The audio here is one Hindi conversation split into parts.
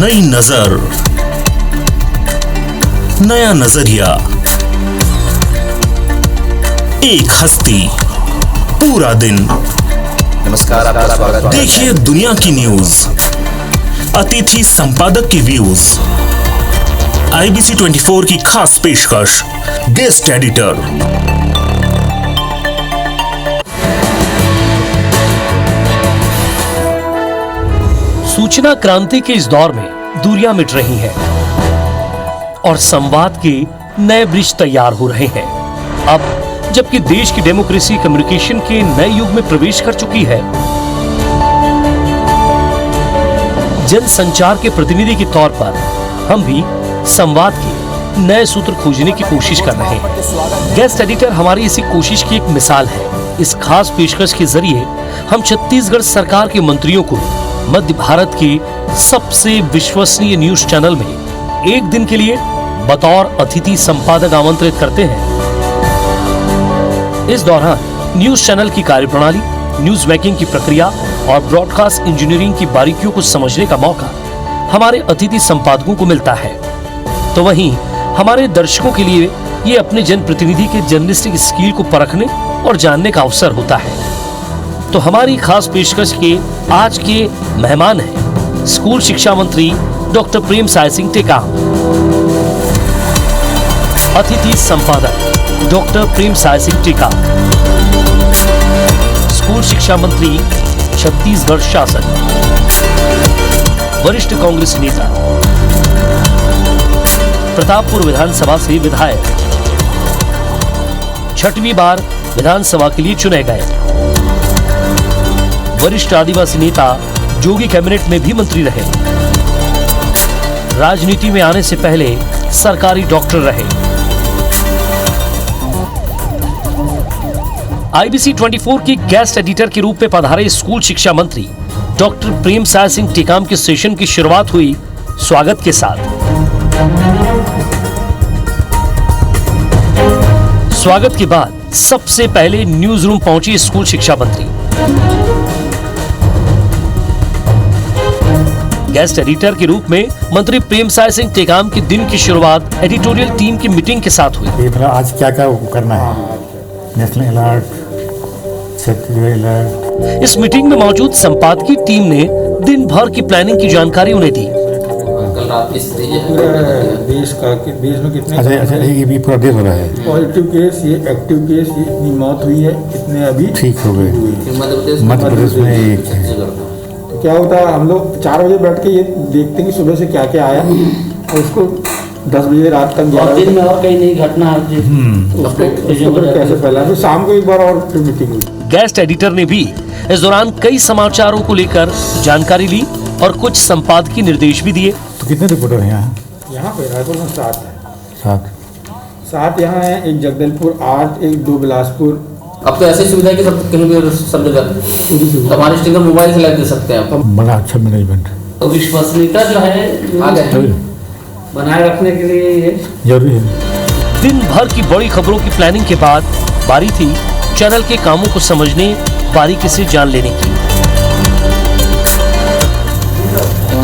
नई नजर, नया नजरिया, एक हस्ती, पूरा दिन। नमस्कार, आपका स्वागत है। देखिए दुनिया की न्यूज, अतिथि संपादक की व्यूज, IBC 24 की खास पेशकश, गेस्ट एडिटर। सूचना क्रांति के इस दौर में दूरियां मिट रही हैं और संवाद के नए ब्रिज तैयार हो रहे हैं। अब जबकि देश की डेमोक्रेसी कम्युनिकेशन के नए युग में प्रवेश कर चुकी है, जनसंचार के प्रतिनिधि के तौर पर हम भी संवाद के नए सूत्र खोजने की कोशिश कर रहे हैं। गेस्ट एडिटर हमारी इसी कोशिश की एक मिसाल है। इस खास पेशकश के जरिए हम छत्तीसगढ़ सरकार के मंत्रियों को मध्य भारत के सबसे विश्वसनीय न्यूज चैनल में एक दिन के लिए बतौर अतिथि संपादक आमंत्रित करते हैं। इस दौरान न्यूज चैनल की कार्यप्रणाली, न्यूज मेकिंग की प्रक्रिया और ब्रॉडकास्ट इंजीनियरिंग की बारीकियों को समझने का मौका हमारे अतिथि संपादकों को मिलता है। तो वहीं हमारे दर्शकों के लिए ये अपने जनप्रतिनिधि के जर्नलिस्टिक स्किल को परखने और जानने का अवसर होता है। तो हमारी खास पेशकश के आज के मेहमान हैं स्कूल शिक्षा मंत्री डॉक्टर प्रेमसाय सिंह टेकाम, अतिथि संपादक डॉक्टर प्रेमसाय सिंह टेकाम, स्कूल शिक्षा मंत्री छत्तीसगढ़ शासन, वरिष्ठ कांग्रेस नेता, प्रतापपुर विधानसभा से विधायक, 6वीं बार विधानसभा के लिए चुने गए, वरिष्ठ आदिवासी नेता, जोगी कैबिनेट में भी मंत्री रहे, राजनीति में आने से पहले सरकारी डॉक्टर रहे। IBC 24 की गेस्ट एडिटर के रूप में पधारे स्कूल शिक्षा मंत्री डॉक्टर प्रेमसाय सिंह टेकाम के सेशन की शुरुआत हुई स्वागत के साथ। स्वागत के बाद सबसे पहले न्यूज रूम पहुंचे स्कूल शिक्षा मंत्री। गेस्ट एडिटर के रूप में मंत्री प्रेमसाय सिंह टेकाम के दिन की शुरुआत एडिटोरियल टीम की मीटिंग के साथ हुई। आज क्या क्या करना है, नेशनल अलर्ट, छत्तीसगढ़ अलर्ट। इस मीटिंग में मौजूद संपादकीय टीम ने दिन भर की प्लानिंग की जानकारी उन्हें दी। कल रात देश में कितने अच्छा ये पूरा देश हो रहा है। पॉजिटिव केस, ये एक्टिव केस, ये इतनी मौत हुई है, इतने अभी ठीक हो गए। मध्य प्रदेश में एक है। क्या होता है, हम लोग 4 बजे बैठ के ये देखते हैं कि सुबह से क्या क्या आया और उसको 10 बजे रात तक 11 दिन में और कहीं नई घटना कैसे फैला, फिर शाम को एक बार और फिर मीटिंग हुई। गेस्ट एडिटर ने भी इस दौरान कई समाचारों को लेकर जानकारी ली और कुछ संपादकीय निर्देश भी दिए। तो कितने रिपोर्टर हैं यहाँ पे रायपुर में 7 है। 7 यहाँ है, एक जगदलपुर, 8, एक 2 बिलासपुर। अब तो ऐसी सुविधा है कि सब कहीं भी सब जगह हमारे स्टिकर मोबाइल से लगा दे सकते हैं। आप बड़ा अच्छा मैनेजमेंट, तो विश्वसनीयता जो है आगे बनाए रखने के लिए ये जरूरी है। दिन भर की बड़ी खबरों की प्लानिंग के बाद बारी थी चैनल के कामों को समझने, बारीकी से जान लेने की।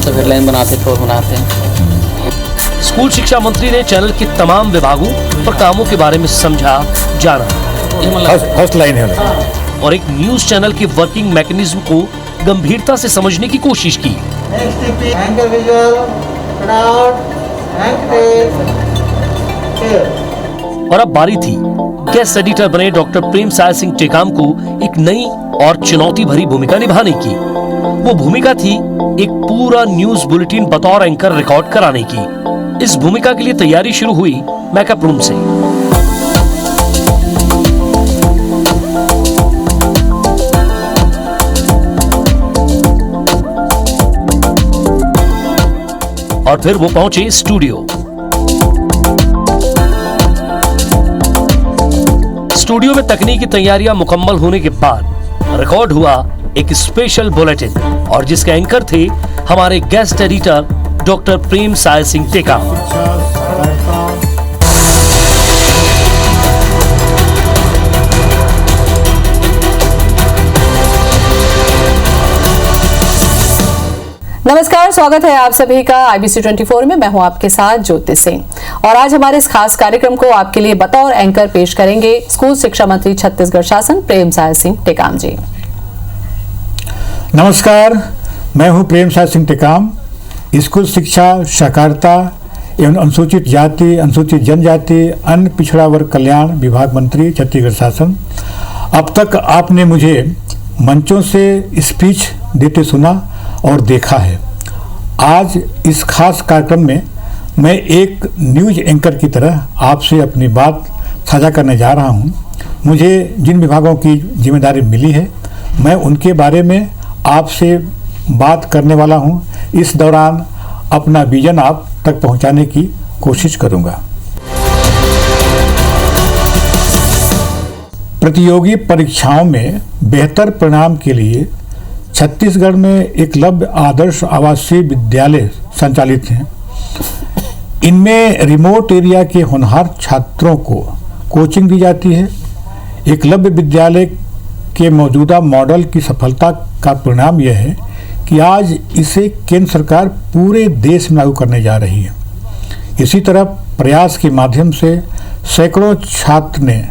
तो फिर लाइन बनाते हैं। स्कूल शिक्षा मंत्री ने चैनल के तमाम विभागों और कामों के बारे में समझा, जाना फर्स्ट लाइन है और एक न्यूज चैनल के वर्किंग मैकेनिज्म को गंभीरता से समझने की कोशिश की। और अब बारी थी गेस्ट एडिटर बने डॉक्टर प्रेमसाय सिंह टेकाम को एक नई और चुनौती भरी भूमिका निभाने की। वो भूमिका थी एक पूरा न्यूज बुलेटिन बतौर एंकर रिकॉर्ड कराने की। इस भूमिका के लिए तैयारी शुरू हुई मेकअप रूम से। और फिर वो पहुंचे स्टूडियो। स्टूडियो में तकनीकी तैयारियां मुकम्मल होने के बाद रिकॉर्ड हुआ एक स्पेशल बुलेटिन और जिसके एंकर थे हमारे guest editor doctor Premsai Singh Tekam. नमस्कार, स्वागत है आप सभी का IBC 24 में। मैं हूं आपके साथ ज्योति सिंह और आज हमारे इस खास कार्यक्रम को आपके लिए बतौर एंकर पेश करेंगे स्कूल शिक्षा मंत्री छत्तीसगढ़ शासन प्रेमसाय सिंह टेकाम जी। नमस्कार, मैं हूं प्रेमसाय सिंह टेकाम, स्कूल शिक्षा, सहकारिता एवं अनुसूचित जाति, अनुसूचित जनजाति, अन्य पिछड़ा वर्ग कल्याण विभाग मंत्री छत्तीसगढ़ शासन। अब तक आपने मुझे मंचों से स्पीच देते सुना और देखा है। आज इस खास कार्यक्रम में मैं एक न्यूज़ एंकर की तरह आपसे अपनी बात साझा करने जा रहा हूं। मुझे जिन विभागों की जिम्मेदारी मिली है, मैं उनके बारे में आपसे बात करने वाला हूं। इस दौरान अपना विजन आप तक पहुंचाने की कोशिश करूंगा। प्रतियोगी परीक्षाओं में बेहतर परिणाम के लिए छत्तीसगढ़ में एकलव्य आदर्श आवासीय विद्यालय संचालित हैं। इनमें रिमोट एरिया के होनहार छात्रों को कोचिंग दी जाती है। एकलव्य विद्यालय के मौजूदा मॉडल की सफलता का परिणाम यह है कि आज इसे केंद्र सरकार पूरे देश में लागू करने जा रही है। इसी तरह प्रयास के माध्यम से सैकड़ों छात्र ने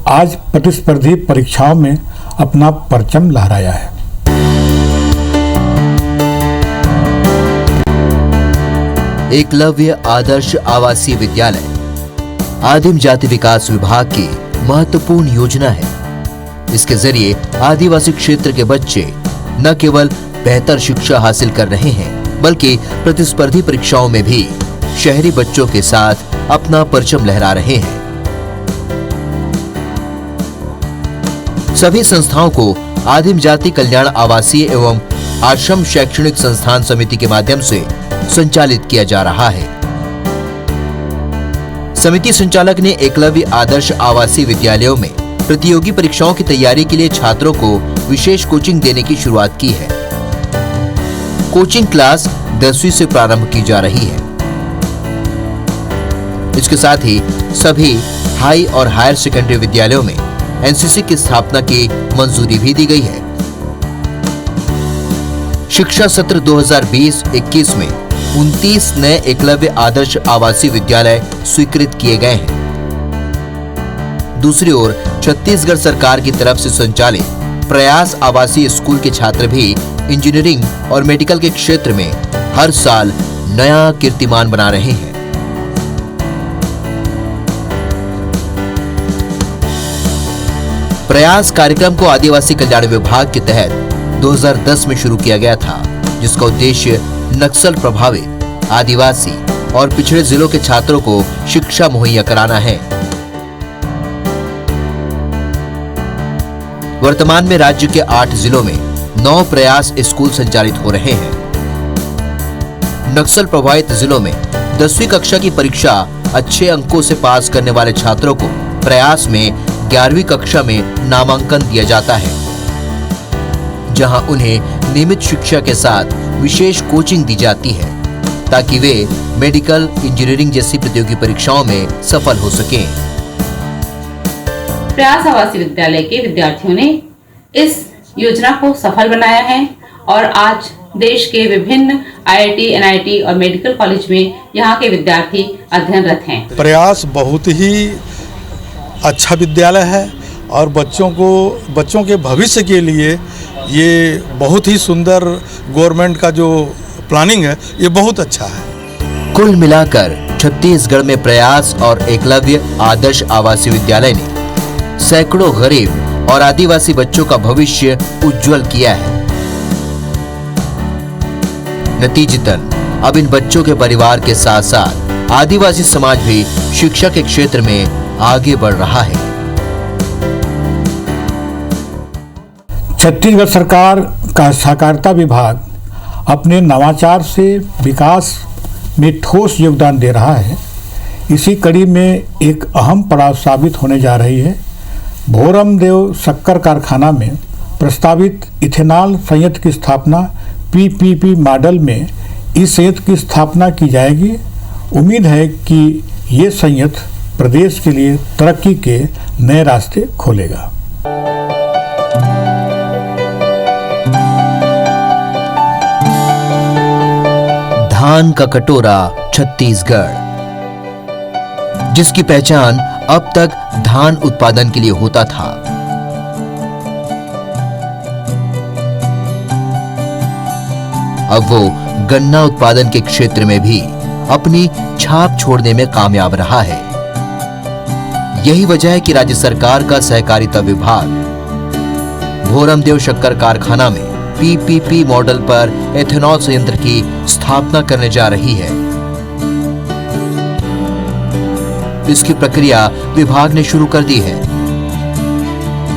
आज प्रतिस्पर्धी परीक्षाओं में अपना परचम लहराया है। एकलव्य आदर्श आवासीय विद्यालय आदिम जाति विकास विभाग की महत्वपूर्ण योजना है। इसके जरिए आदिवासी क्षेत्र के बच्चे न केवल बेहतर शिक्षा हासिल कर रहे हैं, बल्कि प्रतिस्पर्धी परीक्षाओं में भी शहरी बच्चों के साथ अपना परचम लहरा रहे हैं। सभी संस्थाओं को आदिम जाति कल्याण आवासीय एवं आश्रम शैक्षणिक संस्थान समिति के माध्यम से संचालित किया जा रहा है। समिति संचालक ने एकलव्य आदर्श आवासीय विद्यालयों में प्रतियोगी परीक्षाओं की तैयारी के लिए छात्रों को विशेष कोचिंग देने की शुरुआत की है। कोचिंग क्लास 10वीं से प्रारंभ की जा रही है। इसके साथ ही सभी हाई और हायर सेकेंडरी विद्यालयों में एनसीसी की स्थापना की मंजूरी भी दी गई है। शिक्षा सत्र 2020-21 में 29 नए एकलव्य आदर्श आवासीय विद्यालय स्वीकृत किए गए हैं। दूसरी ओर छत्तीसगढ़ सरकार की तरफ से संचालित प्रयास आवासीय स्कूल के छात्र भी इंजीनियरिंग और मेडिकल के क्षेत्र में हर साल नया कीर्तिमान बना रहे हैं। प्रयास कार्यक्रम को आदिवासी कल्याण विभाग के तहत 2010 में शुरू किया गया था, जिसका उद्देश्य नक्सल प्रभावित आदिवासी और पिछड़े जिलों के छात्रों को शिक्षा मुहैया कराना है। वर्तमान में राज्य के 8 जिलों में 9 प्रयास स्कूल संचालित हो रहे हैं। नक्सल प्रभावित जिलों में 10वीं कक्षा की परीक्षा अच्छे अंकों से पास करने वाले छात्रों को प्रयास में 11वीं कक्षा में नामांकन दिया जाता है, जहां उन्हें नियमित शिक्षा के साथ विशेष कोचिंग दी जाती है ताकि वे मेडिकल, इंजीनियरिंग जैसी प्रतियोगी परीक्षाओं में सफल हो सकें। प्रयास आवासीय विद्यालय के विद्यार्थियों ने इस योजना को सफल बनाया है और आज देश के विभिन्न IIT, NIT और मेडिकल कॉलेज में यहाँ के विद्यार्थी अध्ययनरत हैं। प्रयास बहुत ही अच्छा विद्यालय है और बच्चों के भविष्य के लिए ये बहुत ही सुंदर गवर्नमेंट का जो प्लानिंग है, ये बहुत अच्छा है। कुल मिलाकर छत्तीसगढ़ में प्रयास और एकलव्य आदर्श आवासीय विद्यालय ने सैकड़ों गरीब और आदिवासी बच्चों का भविष्य उज्जवल किया है। नतीजतन अब इन बच्चों के परिवार के साथ साथ आदिवासी समाज भी शिक्षा के क्षेत्र में आगे बढ़ रहा है। छत्तीसगढ़ सरकार का सहकारिता विभाग अपने नवाचार से विकास में ठोस योगदान दे रहा है। इसी कड़ी में एक अहम पड़ाव साबित होने जा रही है। भोरमदेव शक्कर कारखाना में प्रस्तावित इथेनॉल संयंत्र की स्थापना PPP मॉडल में इस संयंत्र की स्थापना की जाएगी। उम्मीद है कि ये संयंत्र प्रदेश के लिए तरक्की के नए रास्ते खोलेगा। धान का कटोरा छत्तीसगढ़, जिसकी पहचान अब तक धान उत्पादन के लिए होता था। अब वो गन्ना उत्पादन के क्षेत्र में भी अपनी छाप छोड़ने में कामयाब रहा है। यही वजह है कि राज्य सरकार का सहकारिता विभाग भोरमदेव शक्कर कारखाना में पीपीपी मॉडल पर एथेनॉल संयंत्र की स्थापना करने जा रही है। इसकी प्रक्रिया विभाग ने शुरू कर दी है।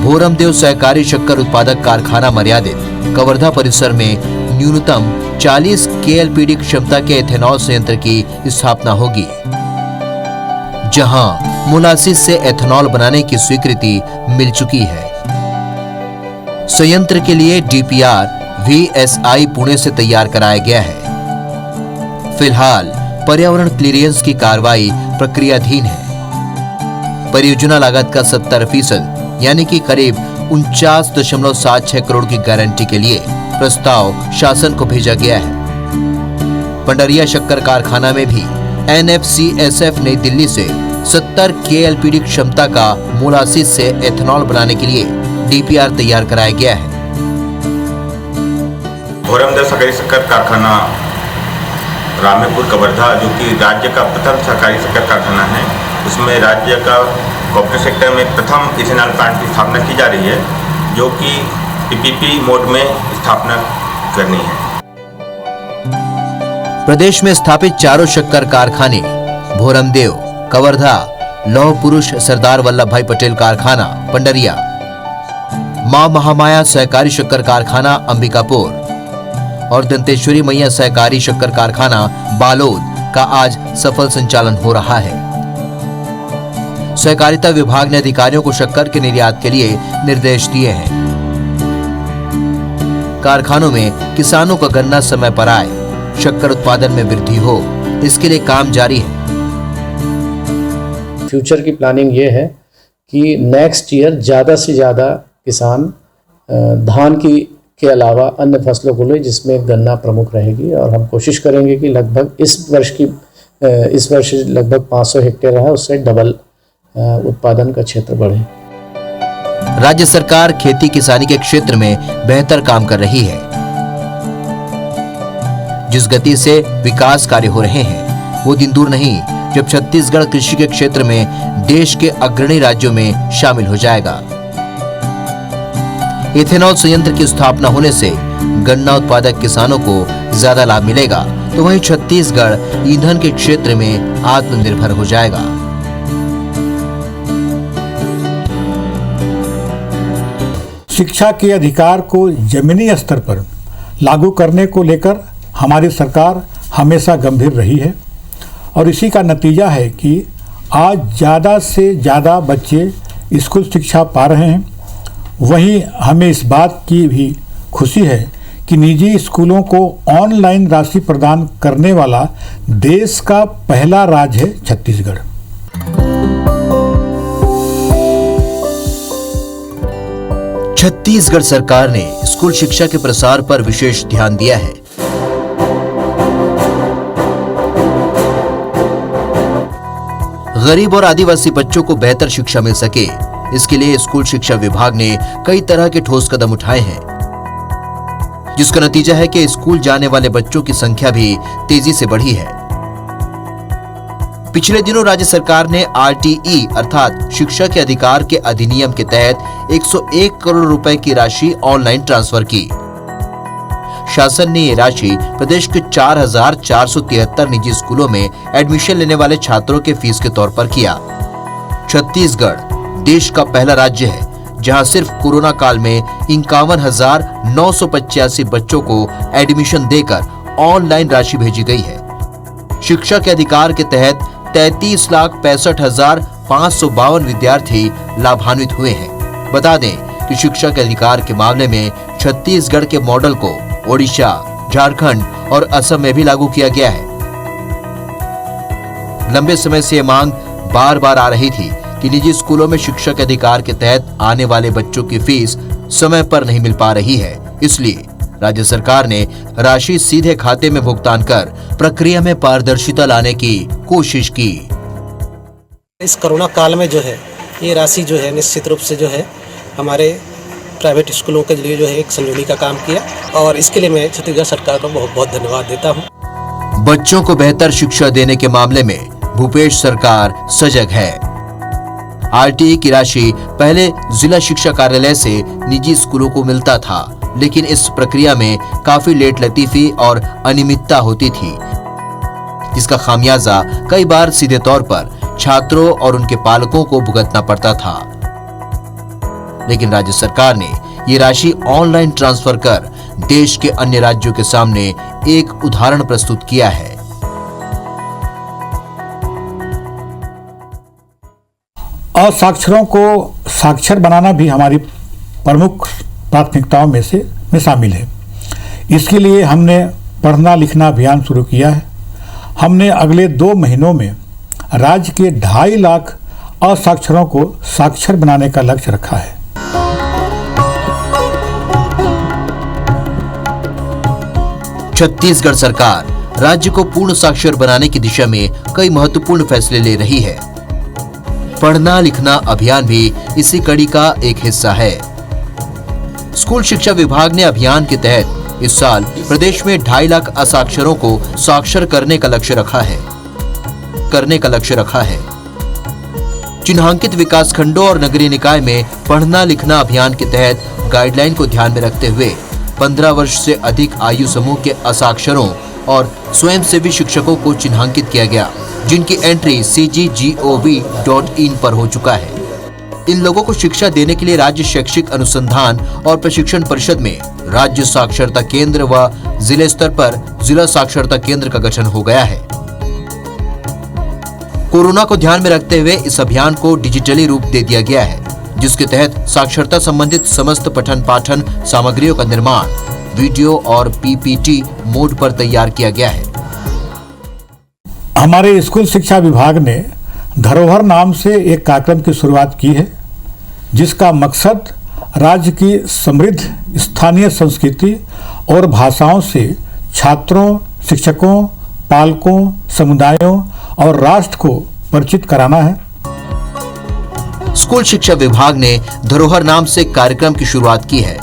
भोरमदेव सहकारी शक्कर उत्पादक कारखाना मर्यादित कवर्धा परिसर में न्यूनतम 40 KLPD क्षमता के एथेनॉल संयंत्र की स्थापना होगी, जहां मोलासिस से एथेनॉल बनाने की स्वीकृति मिल चुकी है। संयंत्र के लिए DPR VSI पुणे से तैयार कराया गया है। फिलहाल पर्यावरण क्लीयरेंस की कार्रवाई प्रक्रियाधीन है। परियोजना लागत का 70% यानी कि करीब 49.76 करोड़ की गारंटी के लिए प्रस्ताव शासन को भेजा गया है। पंडरिया शक्कर कारखाना में भी NFCSF नई दिल्ली से 70 KLPD क्षमता का मोलासिस से एथेनॉल बनाने के लिए DPR तैयार कराया गया है। भोरमदेव सहकारी शक्कर कारखाना रामेपुर कवर्धा, जो कि राज्य का प्रथम सहकारी शक्कर कारखाना है, उसमें राज्य का कॉर्पोरेट सेक्टर में प्रथम इथेनॉल प्लांट की स्थापना की जा रही है, जो कि PPP मोड में स्थापना करनी है। प्रदेश में स्थापित चारों शक्कर कारखाने भोरमदेव, कवर्धा, लौह पुरुष सरदार वल्लभ भाई पटेल कारखाना पंडरिया, मां महामाया सहकारी शक्कर कारखाना अंबिकापुर और दंतेश्वरी मैया सहकारी शक्कर कारखाना बालोद का आज सफल संचालन हो रहा है। सहकारिता विभाग ने अधिकारियों को शक्कर के निर्यात के लिए निर्देश दिए हैं। कारखानों में किसानों का गन्ना समय पर आए, शक्कर उत्पादन में वृद्धि हो, इसके लिए काम जारी है। फ्यूचर की प्लानिंग ये है कि नेक्स्ट ईयर ज़्यादा से ज़्यादा किसान धान के अलावा अन्य फसलों को ले, जिसमें गन्ना प्रमुख रहेगी, और हम कोशिश करेंगे कि लगभग इस वर्ष लगभग 500 हेक्टेयर है, उससे डबल उत्पादन का क्षेत्र बढ़े। राज्य सरकार खेती किसानी के क्षेत्र में बेहतर काम कर रही है। जिस गति से विकास कार्य हो रहे हैं, वो दिन दूर नहीं जब छत्तीसगढ़ कृषि के क्षेत्र में देश के अग्रणी राज्यों में शामिल हो जाएगा। एथेनॉल संयंत्र की स्थापना होने से गन्ना उत्पादक किसानों को ज्यादा लाभ मिलेगा, तो वहीं छत्तीसगढ़ ईंधन के क्षेत्र में आत्मनिर्भर हो जाएगा। शिक्षा के अधिकार को जमीनी स्तर पर लागू करने को लेकर हमारी सरकार हमेशा गंभीर रही है, और इसी का नतीजा है कि आज ज़्यादा से ज़्यादा बच्चे स्कूल शिक्षा पा रहे हैं। वहीं हमें इस बात की भी खुशी है कि निजी स्कूलों को ऑनलाइन राशि प्रदान करने वाला देश का पहला राज्य है छत्तीसगढ़। छत्तीसगढ़ सरकार ने स्कूल शिक्षा के प्रसार पर विशेष ध्यान दिया है। गरीब और आदिवासी बच्चों को बेहतर शिक्षा मिल सके, इसके लिए स्कूल शिक्षा विभाग ने कई तरह के ठोस कदम उठाए हैं, जिसका नतीजा है कि स्कूल जाने वाले बच्चों की संख्या भी तेजी से बढ़ी है। पिछले दिनों राज्य सरकार ने RTE अर्थात शिक्षा के अधिकार के अधिनियम के तहत 101 करोड़ रुपए की राशि ऑनलाइन ट्रांसफर की। शासन ने ये राशि प्रदेश के 4,473 निजी स्कूलों में एडमिशन लेने वाले छात्रों के फीस के तौर पर किया। छत्तीसगढ़ देश का पहला राज्य है जहां सिर्फ कोरोना काल में 51,985 बच्चों को एडमिशन देकर ऑनलाइन राशि भेजी गई है। शिक्षा के अधिकार के तहत 33,65,552 विद्यार्थी लाभान्वित हुए हैं। बता दें कि शिक्षा के अधिकार के मामले में छत्तीसगढ़ के मॉडल को ओडिशा, झारखंड और असम में भी लागू किया गया है। लंबे समय से यह मांग बार बार आ रही थी कि निजी स्कूलों में शिक्षा के अधिकार के तहत आने वाले बच्चों की फीस समय पर नहीं मिल पा रही है, इसलिए राज्य सरकार ने राशि सीधे खाते में भुगतान कर प्रक्रिया में पारदर्शिता लाने की कोशिश की। इस कोरोना काल में जो है ये राशि जो है निश्चित रूप से जो है हमारे प्राइवेट स्कूलों के लिए जो है एक संजीवनी का काम किया और इसके लिए मैं छत्तीसगढ़ सरकार को बहुत बहुत धन्यवाद देता हूँ। बच्चों को बेहतर शिक्षा देने के मामले में भूपेश सरकार सजग है। आरटीई की राशि पहले जिला शिक्षा कार्यालय से निजी स्कूलों को मिलता था, लेकिन इस प्रक्रिया में काफी लेट लतीफी और अनियमितता होती थी, जिसका खामियाजा कई बार सीधे तौर पर छात्रों और उनके पालकों को भुगतना पड़ता था। लेकिन राज्य सरकार ने ये राशि ऑनलाइन ट्रांसफर कर देश के अन्य राज्यों के सामने एक उदाहरण प्रस्तुत किया है। असाक्षरों को साक्षर बनाना भी हमारी प्रमुख प्राथमिकताओं में शामिल है। इसके लिए हमने पढ़ना लिखना अभियान शुरू किया है। हमने अगले 2 महीनों में राज्य के 2.5 लाख असाक्षरों को साक्षर बनाने का लक्ष्य रखा है। छत्तीसगढ़ सरकार राज्य को पूर्ण साक्षर बनाने की दिशा में कई महत्वपूर्ण फैसले ले रही है। पढ़ना लिखना अभियान भी इसी कड़ी का एक हिस्सा है। स्कूल शिक्षा विभाग ने अभियान के तहत इस साल प्रदेश में 2.5 लाख असाक्षरों को साक्षर करने का लक्ष्य रखा है। चिन्हांकित विकास खंडों और नगरीय निकाय में पढ़ना लिखना अभियान के तहत गाइडलाइन को ध्यान में रखते हुए 15 वर्ष से अधिक आयु समूह के असाक्षरों और स्वयंसेवी शिक्षकों को चिन्हांकित किया गया, जिनकी एंट्री cggov.in पर हो चुका है। इन लोगों को शिक्षा देने के लिए राज्य शैक्षिक अनुसंधान और प्रशिक्षण परिषद में राज्य साक्षरता केंद्र व जिले स्तर पर जिला साक्षरता केंद्र का गठन हो गया है। कोरोना को ध्यान में रखते हुए इस अभियान को डिजिटली रूप दे दिया गया है, जिसके तहत साक्षरता संबंधित समस्त पठन पाठन सामग्रियों का निर्माण वीडियो और पीपीटी मोड पर तैयार किया गया है। हमारे स्कूल शिक्षा विभाग ने धरोहर नाम से एक कार्यक्रम की शुरुआत की है, जिसका मकसद राज्य की समृद्ध स्थानीय संस्कृति और भाषाओं से छात्रों, शिक्षकों, पालकों, समुदायों और राष्ट्र को परिचित कराना है। स्कूल शिक्षा विभाग ने धरोहर नाम से कार्यक्रम की शुरुआत की है,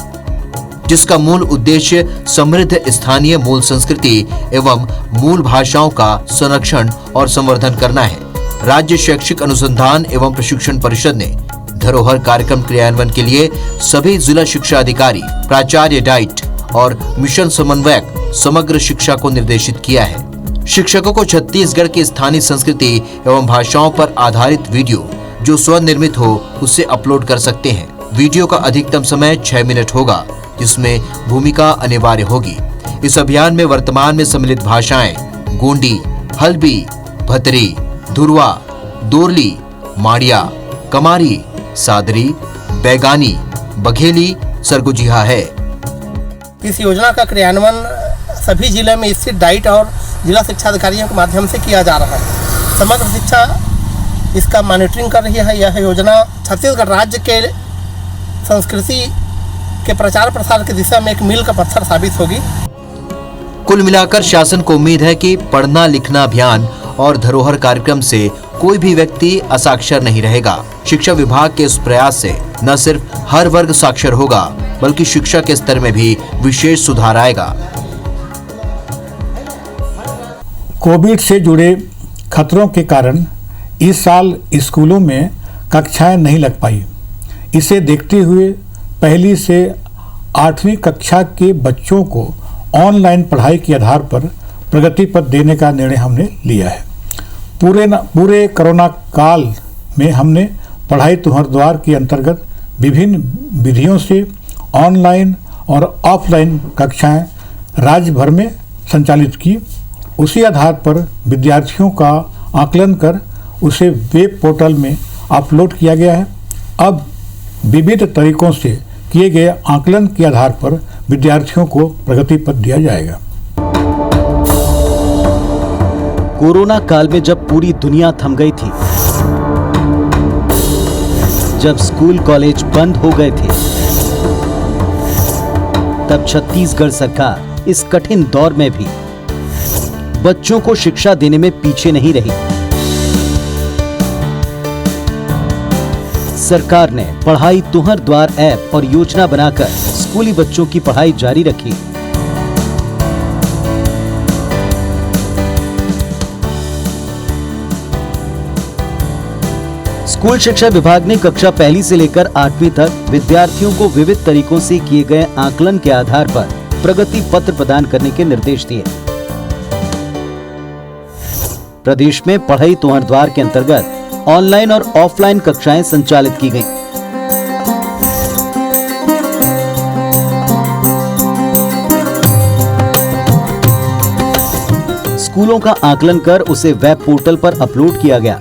जिसका मूल उद्देश्य समृद्ध स्थानीय मूल संस्कृति एवं मूल भाषाओं का संरक्षण और संवर्धन करना है। राज्य शैक्षिक अनुसंधान एवं प्रशिक्षण परिषद ने धरोहर कार्यक्रम क्रियान्वयन के लिए सभी जिला शिक्षा अधिकारी, प्राचार्य डाइट और मिशन समन्वयक समग्र शिक्षा को निर्देशित किया है। शिक्षकों को छत्तीसगढ़ की स्थानीय संस्कृति एवं भाषाओं पर आधारित वीडियो जो स्वनिर्मित हो उसे अपलोड कर सकते हैं। वीडियो का अधिकतम समय 6 मिनट होगा, जिसमें भूमिका अनिवार्य होगी। इस अभियान में वर्तमान में सम्मिलित भाषाएं गोंडी, हल्बी, भतरी, धुरवा, दोरली, माड़िया, कमारी, सादरी, बैगानी, बघेली, सरगुजिहा है। इस योजना का क्रियान्वयन सभी जिले में स्थित डाइट और जिला शिक्षा अधिकारियों के माध्यम से किया जा रहा है। समग्र शिक्षा इसका मॉनिटरिंग कर रही है। यह योजना छत्तीसगढ़ राज्य के संस्कृति के प्रचार प्रसार की दिशा में एक मील का पत्थर साबित होगी। कुल मिलाकर शासन को उम्मीद है कि पढ़ना लिखना अभियान और धरोहर कार्यक्रम से कोई भी व्यक्ति असाक्षर नहीं रहेगा। शिक्षा विभाग के इस प्रयास से न सिर्फ हर वर्ग साक्षर होगा, बल्कि शिक्षा के स्तर में भी विशेष सुधार आएगा। कोविड से जुड़े खतरों के कारण इस साल स्कूलों में कक्षाएं नहीं लग पाई। इसे देखते हुए 1ली से 8वीं कक्षा के बच्चों को ऑनलाइन पढ़ाई के आधार पर प्रगति पत्र देने का निर्णय हमने लिया है। पूरे कोरोना काल में हमने पढ़ाई तुहर द्वार के अंतर्गत विभिन्न विधियों से ऑनलाइन और ऑफलाइन कक्षाएं राज्य भर में संचालित की। उसी आधार पर विद्यार्थियों का आकलन कर उसे वेब पोर्टल में अपलोड किया गया है। अब विविध तरीकों से किए गए आकलन के आधार पर विद्यार्थियों को प्रगति पत्र दिया जाएगा। कोरोना काल में जब पूरी दुनिया थम गई थी, जब स्कूल कॉलेज बंद हो गए थे, तब छत्तीसगढ़ सरकार इस कठिन दौर में भी बच्चों को शिक्षा देने में पीछे नहीं रही। सरकार ने पढ़ाई तुहर द्वार ऐप और योजना बनाकर स्कूली बच्चों की पढ़ाई जारी रखी। स्कूल शिक्षा विभाग ने कक्षा 1 से लेकर 8वीं तक विद्यार्थियों को विविध तरीकों से किए गए आकलन के आधार पर प्रगति पत्र प्रदान करने के निर्देश दिए। प्रदेश में पढ़ाई तुहर द्वार के अंतर्गत ऑनलाइन और ऑफलाइन कक्षाएं संचालित की गईं। स्कूलों का आकलन कर उसे वेब पोर्टल पर अपलोड किया गया।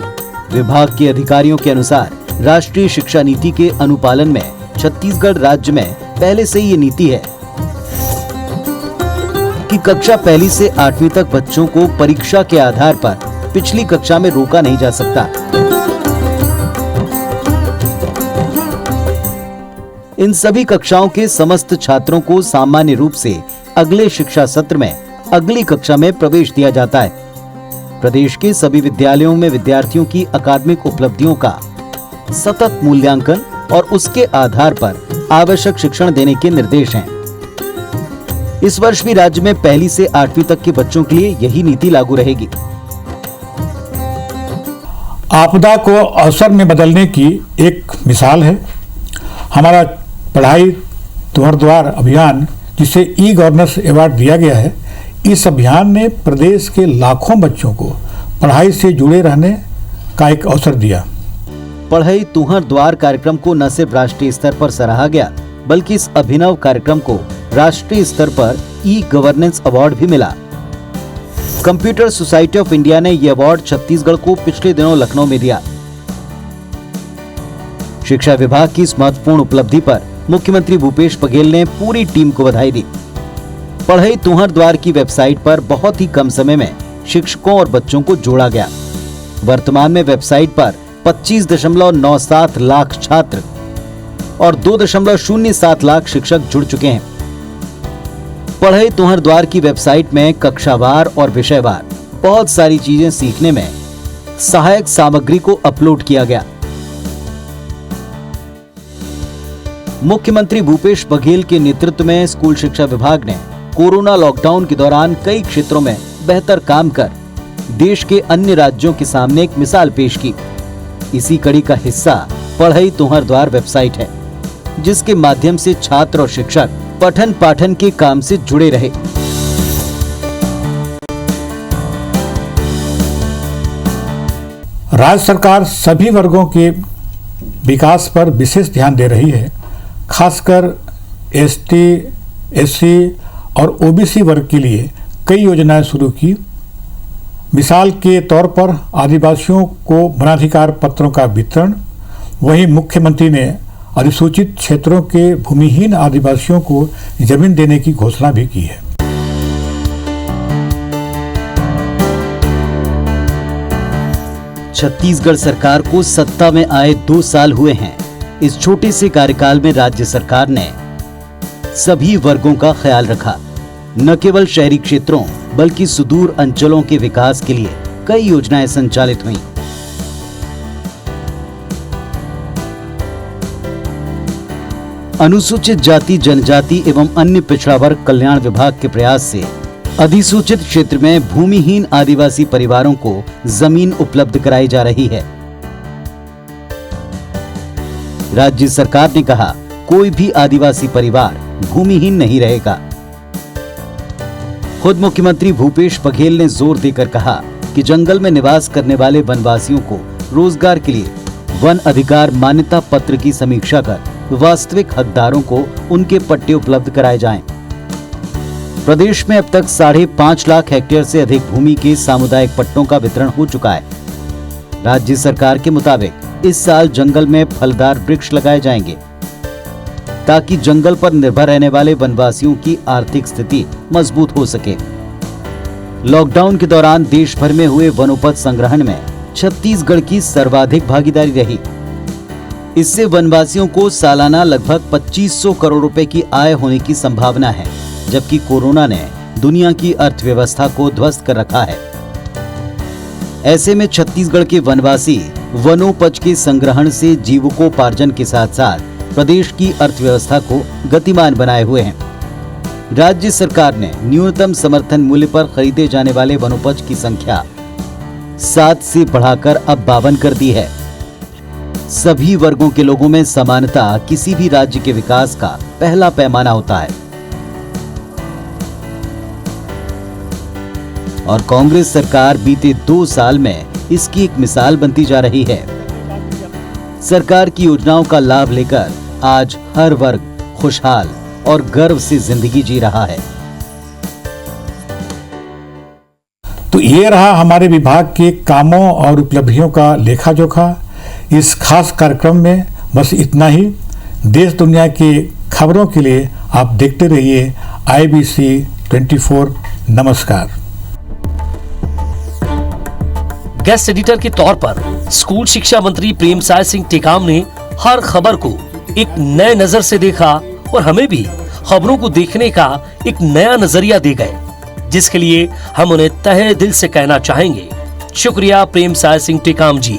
विभाग के अधिकारियों के अनुसार राष्ट्रीय शिक्षा नीति के अनुपालन में छत्तीसगढ़ राज्य में पहले से ये नीति है कि कक्षा 1 से 8वीं तक बच्चों को परीक्षा के आधार पर पिछली कक्षा में रोका नहीं जा सकता। इन सभी कक्षाओं के समस्त छात्रों को सामान्य रूप से अगले शिक्षा सत्र में अगली कक्षा में प्रवेश दिया जाता है। प्रदेश के सभी विद्यालयों में विद्यार्थियों की अकादमिक उपलब्धियों का सतत मूल्यांकन और उसके आधार पर आवश्यक शिक्षण देने के निर्देश हैं। इस वर्ष भी राज्य में 1 से 8वीं तक के बच्चों के लिए यही नीति लागू रहेगी। आपदा को अवसर में बदलने की एक मिसाल है हमारा पढ़ाई तुहर द्वार अभियान, जिसे ई गवर्नेंस अवार्ड दिया गया है। इस अभियान ने प्रदेश के लाखों बच्चों को पढ़ाई से जुड़े रहने का एक अवसर दिया। पढ़ाई तुहर द्वार कार्यक्रम को न सिर्फ राष्ट्रीय स्तर पर सराहा गया, बल्कि इस अभिनव कार्यक्रम को राष्ट्रीय स्तर पर ई गवर्नेंस अवार्ड भी मिला। कंप्यूटर सोसाइटी ऑफ इंडिया ने यह अवार्ड छत्तीसगढ़ को पिछले दिनों लखनऊ में दिया। शिक्षा विभाग की इस महत्वपूर्ण उपलब्धि पर मुख्यमंत्री भूपेश बघेल ने पूरी टीम को बधाई दी। पढ़ाई तुहर द्वार की वेबसाइट पर बहुत ही कम समय में शिक्षकों और बच्चों को जोड़ा गया। वर्तमान में वेबसाइट पर 25.97 लाख छात्र और 2.07 लाख शिक्षक जुड़ चुके हैं। पढ़ाई तुहर द्वार की वेबसाइट में कक्षावार और विषयवार बहुत सारी चीजें सीखने में सहायक सामग्री को अपलोड किया गया। मुख्यमंत्री भूपेश बघेल के नेतृत्व में स्कूल शिक्षा विभाग ने कोरोना लॉकडाउन के दौरान कई क्षेत्रों में बेहतर काम कर देश के अन्य राज्यों के सामने एक मिसाल पेश की। इसी कड़ी का हिस्सा पढ़ाई तुहर द्वार वेबसाइट है, जिसके माध्यम से छात्र और शिक्षक पठन पाठन के काम से जुड़े रहे। राज्य सरकार सभी वर्गों के विकास पर विशेष ध्यान दे रही है। खासकर ST, SC और OBC वर्ग के लिए कई योजनाएं शुरू की। मिसाल के तौर पर आदिवासियों को वनाधिकार पत्रों का वितरण। वहीं मुख्यमंत्री ने अधिसूचित क्षेत्रों के भूमिहीन आदिवासियों को जमीन देने की घोषणा भी की है। छत्तीसगढ़ सरकार को सत्ता में आए 2 साल हुए हैं। इस छोटे से कार्यकाल में राज्य सरकार ने सभी वर्गों का ख्याल रखा। न केवल शहरी क्षेत्रों बल्कि सुदूर अंचलों के विकास के लिए कई योजनाएं संचालित हुईं। अनुसूचित जाति जनजाति एवं अन्य पिछड़ा वर्ग कल्याण विभाग के प्रयास से अधिसूचित क्षेत्र में भूमिहीन आदिवासी परिवारों को जमीन उपलब्ध कराई जा रही है। राज्य सरकार ने कहा, कोई भी आदिवासी परिवार भूमिहीन नहीं रहेगा। खुद मुख्यमंत्री भूपेश बघेल ने जोर देकर कहा कि जंगल में निवास करने वाले वनवासियों को रोजगार के लिए वन अधिकार मान्यता पत्र की समीक्षा कर वास्तविक हकदारों को उनके पट्टे उपलब्ध कराए जाएं। प्रदेश में अब तक 5.5 लाख हेक्टेयर से अधिक भूमि के सामुदायिक पट्टों का वितरण हो चुका है। राज्य सरकार के मुताबिक इस साल जंगल में फलदार वृक्ष लगाए जाएंगे ताकि जंगल पर निर्भर रहने वाले वनवासियों की आर्थिक स्थिति मजबूत हो सके। लॉकडाउन के दौरान देश भर में हुए वनोपज संग्रहण में छत्तीसगढ़ की सर्वाधिक भागीदारी रही। इससे वनवासियों को सालाना लगभग 2500 करोड़ रुपए की आय होने की संभावना है, जबकि कोरोना ने दुनिया की अर्थव्यवस्था को ध्वस्त कर रखा है। ऐसे में छत्तीसगढ़ के वनवासी वनोपज के संग्रहण से जीविकोपार्जन के साथ साथ प्रदेश की अर्थव्यवस्था को गतिमान बनाए हुए हैं। राज्य सरकार ने न्यूनतम समर्थन मूल्य पर खरीदे जाने वाले वनोपज की संख्या 7 से बढ़ाकर अब 52 कर दी है। सभी वर्गों के लोगों में समानता किसी भी राज्य के विकास का पहला पैमाना होता है और कांग्रेस सरकार बीते 2 साल में इसकी एक मिसाल बनती जा रही है। सरकार की योजनाओं का लाभ लेकर आज हर वर्ग खुशहाल और गर्व से जिंदगी जी रहा है। तो ये रहा हमारे विभाग के कामों और उपलब्धियों का लेखा जोखा। इस खास कार्यक्रम में बस इतना ही। देश दुनिया की खबरों के लिए आप देखते रहिए IBC 24। नमस्कार। गेस्ट एडिटर के तौर पर स्कूल शिक्षा मंत्री प्रेमसाय सिंह टेकाम ने हर खबर को एक नए नजर से देखा और हमें भी खबरों को देखने का एक नया नजरिया दे गए, जिसके लिए हम उन्हें तहे दिल से कहना चाहेंगे, शुक्रिया प्रेमसाय सिंह टेकाम जी।